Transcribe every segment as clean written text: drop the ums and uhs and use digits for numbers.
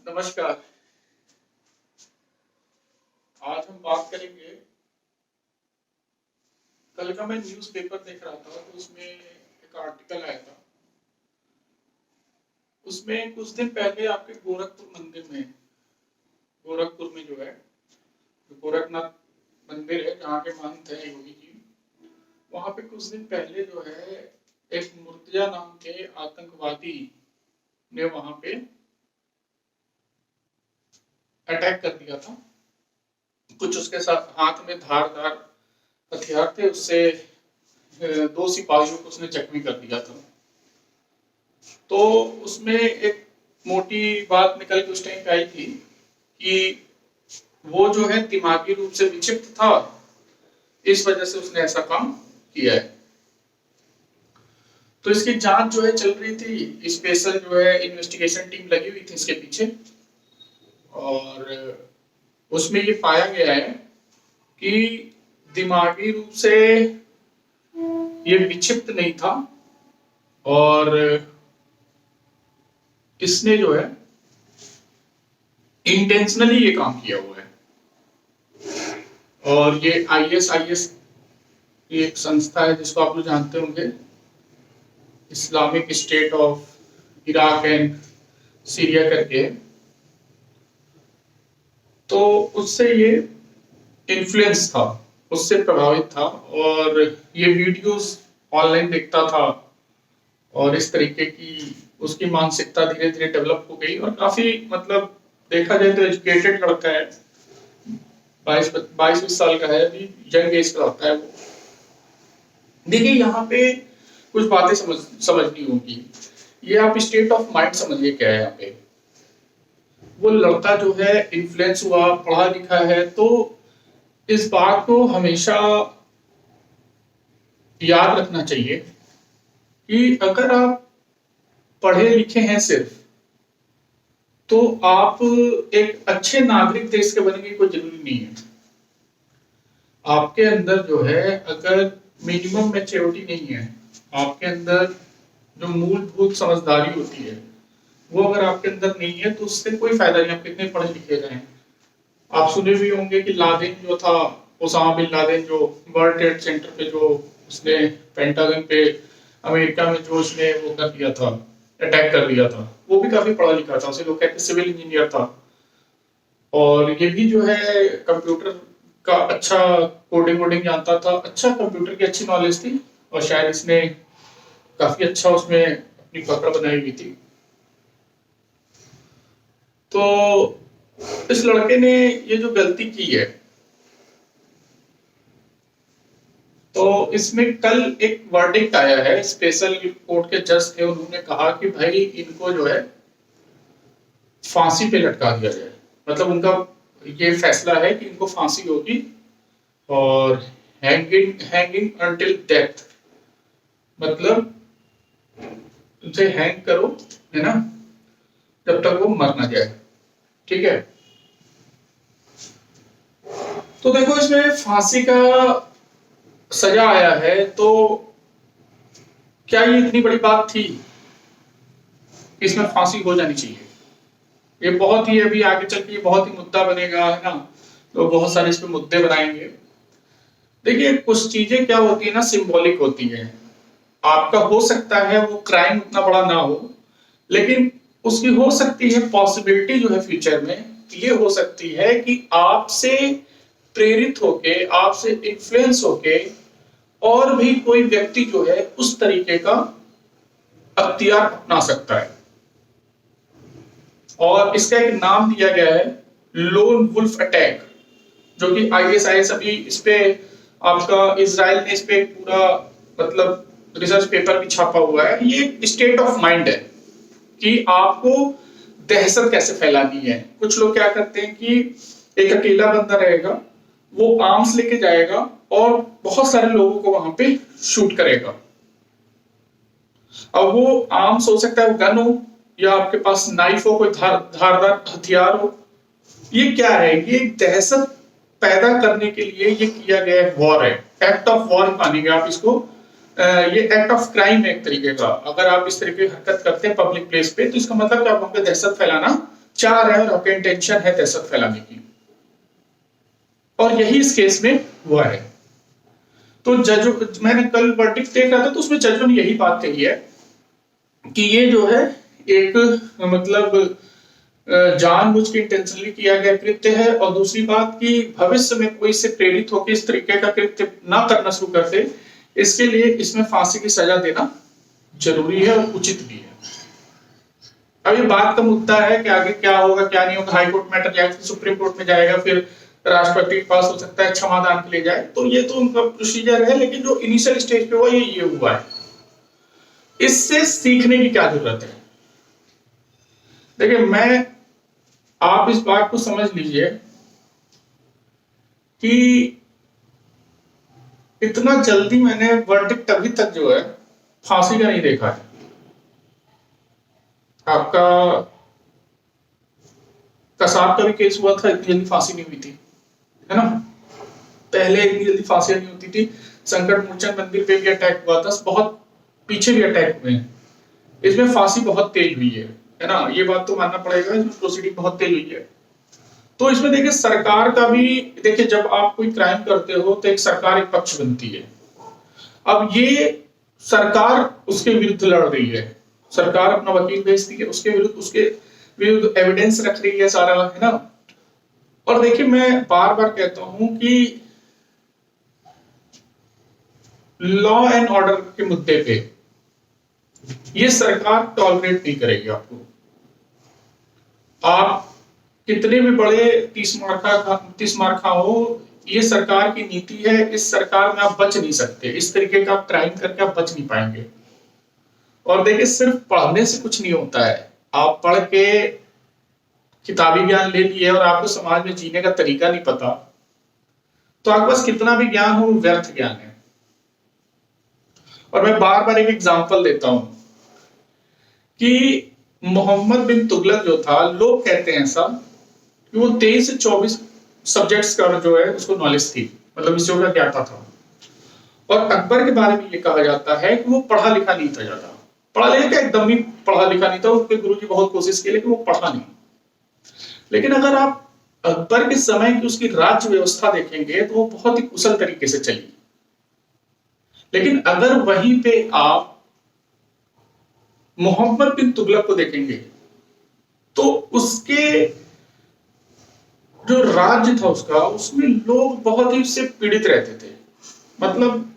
नमस्कार। आज हम बात करेंगे। कल का मैं न्यूज़पेपर देख रहा था तो उसमें एक आर्टिकल आया था। उसमें कुछ दिन पहले आपके गोरखपुर मंदिर में, गोरखपुर में जो है, जो गोरखनाथ मंदिर है जहाँ के महंत है योगी जी, वहाँ पे कुछ दिन पहले जो है एक मुर्तजा नाम के आतंकवादी ने वहाँ पे अटैक कर दिया था। कुछ उसके साथ हाथ में धारदार हथियार थे, उससे दो सिपाहियों को उसने जख्मी कर दिया था। तो उसमें एक मोटी बात निकल के उस टाइम पे आई थी कि वो जो है दिमागी रूप से विक्षिप्त था, इस वजह से उसने ऐसा काम किया है। तो इसकी जांच जो है चल रही थी, स्पेशल जो है इन्वेस्टिगेशन टीम लगी हुई थी इसके पीछे, और उसमें ये पाया गया है कि दिमागी रूप से ये विक्षिप्त नहीं था और इसने जो है इंटेंशनली ये काम किया हुआ है। और ये आईएस ये एक संस्था है जिसको आप लोग जानते होंगे, Islamic state of Iraq and Syria करके। तो उससे ये इन्फ्लुएंस था, उससे प्रभावित था और ये वीडियोस ऑनलाइन देखता था और इस तरीके की उसकी मानसिकता धीरे धीरे डेवलप हो गई और काफी मतलब देखा जाए तो एजुकेटेड लड़का है, 22 साल का है, अभी यंग एज का लड़का है वो। देखिए यहाँ पे कुछ बातें समझनी होगी। ये आप स्टेट ऑफ माइंड समझिए क्या है यहाँ पे। वो लड़का जो है इन्फ्लुएंस हुआ, पढ़ा लिखा है, तो इस बात को हमेशा याद रखना चाहिए कि अगर आप पढ़े लिखे हैं सिर्फ, तो आप एक अच्छे नागरिक देश के बनने की कोई जरूरी नहीं है। आपके अंदर जो है अगर मिनिमम मैच्योरिटी नहीं है, आपके अंदर जो मूलभूत समझदारी होती है वो अगर आपके अंदर नहीं है तो उससे कोई फायदा नहीं, आप कितने पढ़े लिखे रहे। आप सुने भी होंगे कि लादेन जो था, ओसामा बिन लादेन, जो वर्ल्ड ट्रेड सेंटर पे जो उसने पेंटागन पे अमेरिका में जो उसने वो कर दिया था, अटैक कर दिया था, वो भी काफी पढ़ा लिखा था, उसे लोग कहते सिविल इंजीनियर था। और ये भी जो है कंप्यूटर का अच्छा कोडिंग वोडिंग जानता था, अच्छा कंप्यूटर की अच्छी नॉलेज थी और शायद इसने काफी अच्छा उसमें अपनी पकड़ बनाई हुई थी। तो इस लड़के ने ये जो गलती की है, तो इसमें कल एक वर्डिक्ट आया है, स्पेशल कोर्ट के जज थे, उन्होंने कहा कि भाई इनको जो है फांसी पे लटका दिया जाए। मतलब उनका ये फैसला है कि इनको फांसी होगी और हैंगिंग अंटिल डेथ, मतलब उसे हैंग करो, है ना, जब तक वो मर ना जाए। ठीक है। तो देखो इसमें फांसी का सजा आया है, तो क्या ये इतनी बड़ी बात थी कि इसमें फांसी हो जानी चाहिए? ये बहुत ही अभी आगे चल के ये बहुत ही मुद्दा बनेगा, है ना, तो बहुत सारे इस पे मुद्दे बनाएंगे। देखिए कुछ चीजें क्या होती है ना, सिंबॉलिक होती है। आपका हो सकता है वो क्राइम उतना बड़ा ना हो, लेकिन उसकी हो सकती है पॉसिबिलिटी जो है फ्यूचर में ये हो सकती है कि आपसे प्रेरित होके, आपसे इन्फ्लुएंस होके और भी कोई व्यक्ति जो है उस तरीके का अख्तियार अपना सकता है। और इसका एक नाम दिया गया है लोन वुल्फ अटैक, जो कि आईएसआईएस अभी इस पे आपका इजराइल ने इस पे पूरा मतलब रिसर्च पेपर भी छापा हुआ है। ये स्टेट ऑफ माइंड है कि आपको दहशत कैसे फैलानी है। कुछ लोग क्या करते हैं कि एक अकेला बंदा रहेगा, वो आर्म्स लेके जाएगा और बहुत सारे लोगों को वहां पे शूट करेगा। अब वो आर्म्स हो सकता है गन हो या आपके पास नाइफ हो, कोई धारदार हथियार हो। ये क्या है? ये दहशत पैदा करने के लिए ये किया गया वॉर है, एक्ट ऑफ वॉर मानेंगे आप इसको। ये एक्ट ऑफ क्राइम है एक तरीके का। अगर आप इस तरीके की हरकत करते हैं पब्लिक प्लेस पे, तो इसका मतलब क्या, वहां पे दहशत फैलाना चाह रहे हैं और आपका इंटेंशन है दहशत फैलाने की, और यही इस केस में हुआ है। तो जजों, मैंने कल वर्डिक्ट देख रहा था तो उसमें जजों ने यही बात कही है कि ये जो है एक मतलब जानबूझ के इंटेंशनली किया गया कृत्य है, और दूसरी बात कि भविष्य में कोई से प्रेरित होकर इस तरीके का कृत्य ना करना शुरू कर दे, इसके लिए इसमें फांसी की सजा देना जरूरी है और उचित भी है। अब ये बात का मुद्दा है कि आगे क्या होगा क्या नहीं होगा, हाईकोर्ट मैटर जाएगा, सुप्रीम कोर्ट में जाएगा, फिर राष्ट्रपति के पास हो सकता है क्षमादान के लिए जाए, तो ये तो उनका प्रोसीजर है। लेकिन जो इनिशियल स्टेज पे हुआ ये हुआ है, इससे सीखने की क्या जरूरत है? देखिए, आप इस बात को समझ लीजिए कि इतना जल्दी मैंने वर्डिक्ट अभी तक जो है फांसी का नहीं देखा है। आपका कसाब का भी केस हुआ था, इतनी जल्दी फांसी नहीं हुई थी, है ना? पहले इतनी जल्दी फांसी नहीं होती थी। संकट मोचन मंदिर पे भी अटैक हुआ था, बहुत पीछे भी अटैक हुए हैं, इसमें फांसी बहुत तेज हुई है ना? ये बात तो मानना पड़ेगा, इसमें प्रोसीडिंग बहुत तेज हुई है। तो इसमें देखिए सरकार का भी, देखिए जब आप कोई क्राइम करते हो तो एक सरकार एक पक्ष बनती है। अब ये सरकार उसके विरुद्ध लड़ रही है, सरकार अपना वकील भेजती है, उसके विरुद्ध एविडेंस रख रही है सारा, है ना? और देखिए मैं बार बार कहता हूं कि लॉ एंड ऑर्डर के मुद्दे पे ये सरकार टॉलरेट नहीं करेगी आपको। आप कितने भी बड़े 30 मार्का हो, ये सरकार की नीति है, इस सरकार में आप बच नहीं सकते, इस तरीके का क्राइम करके आप बच नहीं पाएंगे। और देखिए सिर्फ पढ़ने से कुछ नहीं होता है, आप पढ़ के किताबी ज्ञान ले लिए और आपको समाज में जीने का तरीका नहीं पता, तो आपके पास कितना भी ज्ञान हो व्यर्थ ज्ञान है। और मैं बार बार एक एग्जांपल देता हूं कि मोहम्मद बिन तुगलक जो था, लोग कहते हैं ऐसा कि वो 23 से 24 सब्जेक्ट्स का जो है उसको नॉलेज थी, मतलब विषयों का ज्ञाता था। और अकबर के बारे में ये कहा जाता है कि वो पढ़ा लिखा नहीं था, ज्यादा पढ़ा लिखा एकदम ही पढ़ा लिखा नहीं था, उसके गुरुजी बहुत कोशिश की लेकिन वो पढ़ा नहीं। लेकिन अगर आप अकबर के समय की उसकी राज्य व्यवस्था देखेंगे तो वो बहुत ही कुशल तरीके से चली। लेकिन अगर वहीं पे आप मोहम्मद बिन तुगलक को देखेंगे तो उसके जो राज्य था उसका, उसमें लोग बहुत ही उससे पीड़ित रहते थे, मतलब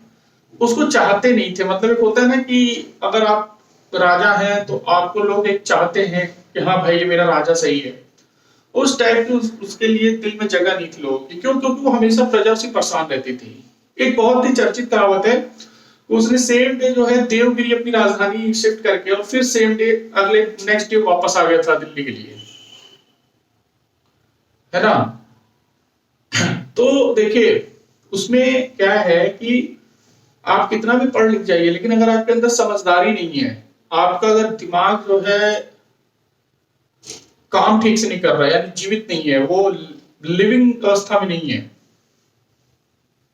उसको चाहते नहीं थे। मतलब एक होता है ना कि अगर आप राजा हैं तो आपको लोग एक चाहते हैं कि हाँ भाई ये मेरा राजा सही है, उस टाइप की उसके लिए दिल में जगह नहीं थी लोगों की। क्यों? क्योंकि वो हमेशा प्रजा से परेशान रहती थी। एक बहुत ही चर्चित कहावत है, उसने सेम डे जो है देवगिरी अपनी राजधानी शिफ्ट करके और फिर सेम डे अगले नेक्स्ट डे वापस आ गया था दिल्ली के लिए, है ना? तो देखिए उसमें क्या है कि आप कितना भी पढ़ लिख जाइए, लेकिन अगर आपके अंदर समझदारी नहीं है, आपका अगर दिमाग जो है काम ठीक से नहीं कर रहा है, यानी जीवित नहीं है, वो लिविंग अवस्था में नहीं है,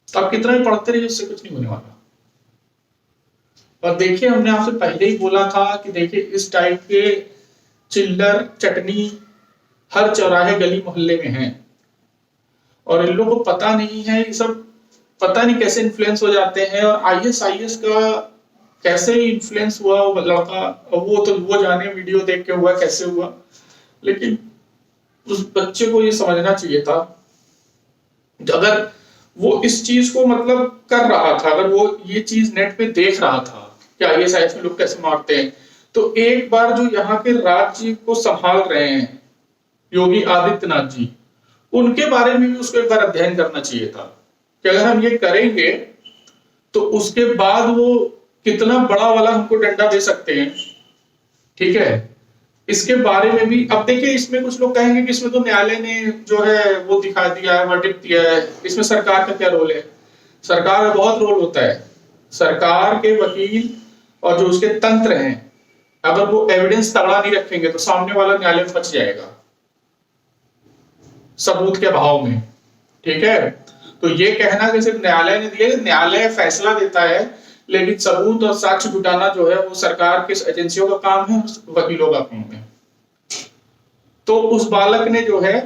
तो आप कितना भी पढ़ते रहिए उससे कुछ नहीं होने वाला। और देखिए हमने आपसे पहले ही बोला था कि देखिए इस टाइप के चिल्लर चटनी हर चौराहे गली मोहल्ले में हैं, और इन लोगों को पता नहीं है, ये सब पता नहीं कैसे इन्फ्लुएंस हो जाते हैं। और IAS का कैसे इन्फ्लुएंस हुआ वो लड़का, वो तो वो जाने वीडियो देख के हुआ कैसे हुआ, लेकिन उस बच्चे को ये समझना चाहिए था, अगर वो इस चीज को मतलब कर रहा था, अगर वो ये चीज नेट पे देख रहा था कि IAS में लोग कैसे मारते हैं, तो एक बार जो यहाँ के राज्य को संभाल रहे हैं योगी आदित्यनाथ जी, उनके बारे में भी उसको एक बार अध्ययन करना चाहिए था कि अगर हम ये करेंगे तो उसके बाद वो कितना बड़ा वाला हमको डंडा दे सकते हैं, ठीक है? इसके बारे में भी। अब देखिए इसमें कुछ लोग कहेंगे कि इसमें तो न्यायालय ने जो है वो दिखा दिया है, वर्डिक्ट दिया है, इसमें सरकार का क्या रोल है? सरकार का बहुत रोल होता है। सरकार के वकील और जो उसके तंत्र हैं, अगर वो एविडेंस तगड़ा नहीं रखेंगे तो सामने वाला न्यायालय में बच जाएगा सबूत के अभाव में, ठीक है? तो ये कहना कि सिर्फ न्यायालय ने दिया, न्यायालय फैसला देता है, लेकिन सबूत और साक्ष्य जुटाना जो है वो सरकार के एजेंसियों का काम है, वकीलों का काम है। तो उस बालक ने जो है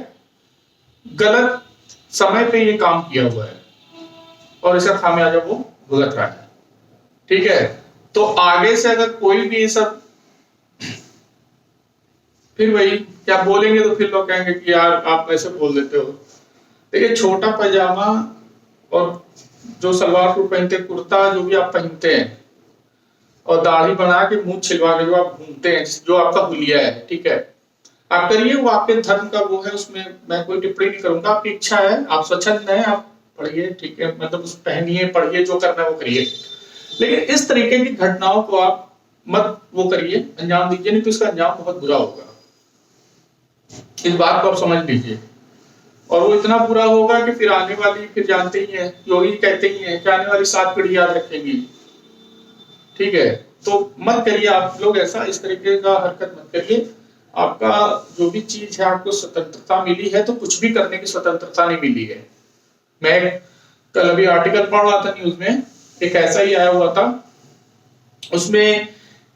गलत समय पे ये काम किया हुआ है और इसका खामियाजा वो भुगत रहा है। ठीक है, तो आगे से अगर कोई भी ये सब, फिर वही क्या बोलेंगे तो फिर लोग कहेंगे कि यार आप ऐसे बोल देते हो। देखिए, छोटा पजामा और जो सलवार सूट पहनते, कुर्ता जो भी आप पहनते हैं, और दाढ़ी बना के मुंह छिलवा के जो आप घूमते हैं, जो आपका हुलिया है, ठीक है, आप करिए, वो आपके धर्म का वो है, उसमें मैं कोई टिप्पणी नहीं करूंगा, आपकी इच्छा है, आप स्वच्छंद है, आप पढ़िए, ठीक है, मतलब उस पहनिए, पढ़िए, जो करना है वो करिए, लेकिन इस तरीके की घटनाओं को आप मत वो करिए, अंजाम दीजिए, नहीं तो इसका अंजाम बहुत बुरा होगा। इस बात को आप समझ लीजिए। और वो इतना बुरा होगा कि फिर आने वाली, फिर जानते ही हैं, योगी कहते ही हैं कि आने वाली 7 पीढ़ी याद रखेंगी। ठीक है, तो मत करिए आप लोग ऐसा, इस तरीके का हरकत मत करिए। आपका जो भी चीज है, आपको स्वतंत्रता मिली है, तो कुछ भी करने की स्वतंत्रता नहीं मिली है। मैं कल अभी आर्टिकल पढ़ रहा था न्यूज में, एक ऐसा ही आया हुआ था, उसमें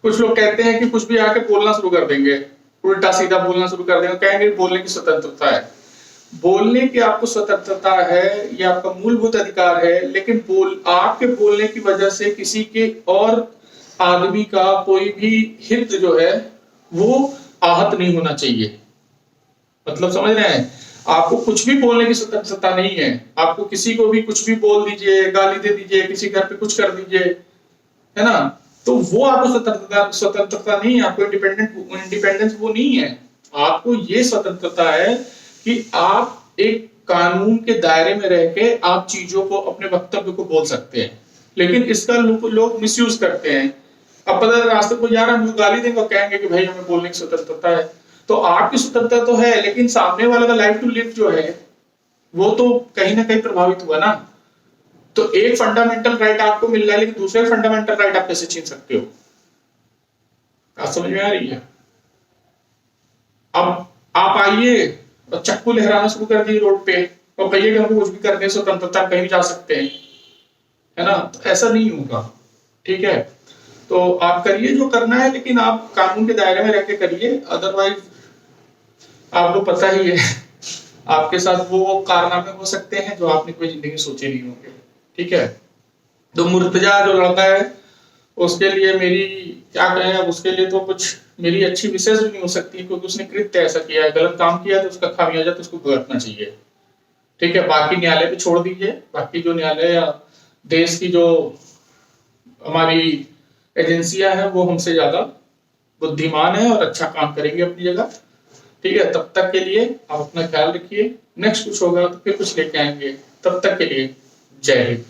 कुछ लोग कहते हैं कि कुछ भी आके बोलना शुरू कर देंगे, उल्टा सीधा बोलना शुरू कर देंगे, कहेंगे बोलने की स्वतंत्रता है। बोलने की आपको स्वतंत्रता है, ये आपका मूलभूत अधिकार है, लेकिन आपके बोलने की वजह से किसी के और आदमी का कोई भी हित जो है वो आहत नहीं होना चाहिए। मतलब समझ रहे हैं, आपको कुछ भी बोलने की स्वतंत्रता नहीं है, आपको किसी को भी कुछ भी बोल दीजिए, गाली दे दीजिए, किसी घर पे कुछ कर दीजिए, है ना, तो वो आपको स्वतंत्रता नहीं है, आपको इंडिपेंडेंस वो नहीं है। आपको ये स्वतंत्रता है कि आप एक कानून के दायरे में रह के आप चीजों को, अपने वक्तव्य को बोल सकते हैं, लेकिन इसका लोग मिसयूज करते हैं। अब पता है रास्ते को जा रहा है, गाली देंगे और कहेंगे कि भाई हमें बोलने की स्वतंत्रता है। तो आपकी स्वतंत्रता तो है, लेकिन सामने वाला का लाइफ टू लिव जो है वो तो कहीं ना कहीं प्रभावित हुआ ना। तो एक फंडामेंटल राइट आपको मिल रहा है, लेकिन दूसरे फंडामेंटल राइट आप कैसे छीन सकते हो? आप समझ में आ रही है? अब आप आइए और चक्कू लहराना शुरू कर दिए रोड पे और कहिए कि हमको कुछ भी करने स्वतंत्रता, कहीं भी जा सकते हैं, है ना, तो ऐसा नहीं होगा। ठीक है, तो आप करिए जो करना है, लेकिन आप कानून के दायरे में रह के करिए, अदरवाइज आपको पता ही है आपके साथ वो कारनामे हो सकते हैं जो आपने कोई जिंदगी में सोचे नहीं होंगे। ठीक है, तो मुर्तजा जो लड़का है उसके लिए मेरी क्या कहें, अब उसके लिए तो कुछ मेरी अच्छी विशेष भी नहीं हो सकती, क्योंकि उसने कृत्य ऐसा किया है, गलत काम किया है, तो उसका खामियाजा तो उसको भुगतना चाहिए। ठीक है, बाकी न्यायालय पे छोड़ दीजिए, बाकी जो न्यायालय या देश की जो हमारी एजेंसियां हैं वो हमसे ज्यादा बुद्धिमान है और अच्छा काम करेंगे अपनी जगह। ठीक है, तब तक के लिए आप अपना ख्याल रखिए, नेक्स्ट कुछ होगा तो फिर कुछ लेके आएंगे, तब तक के लिए जय हिंद।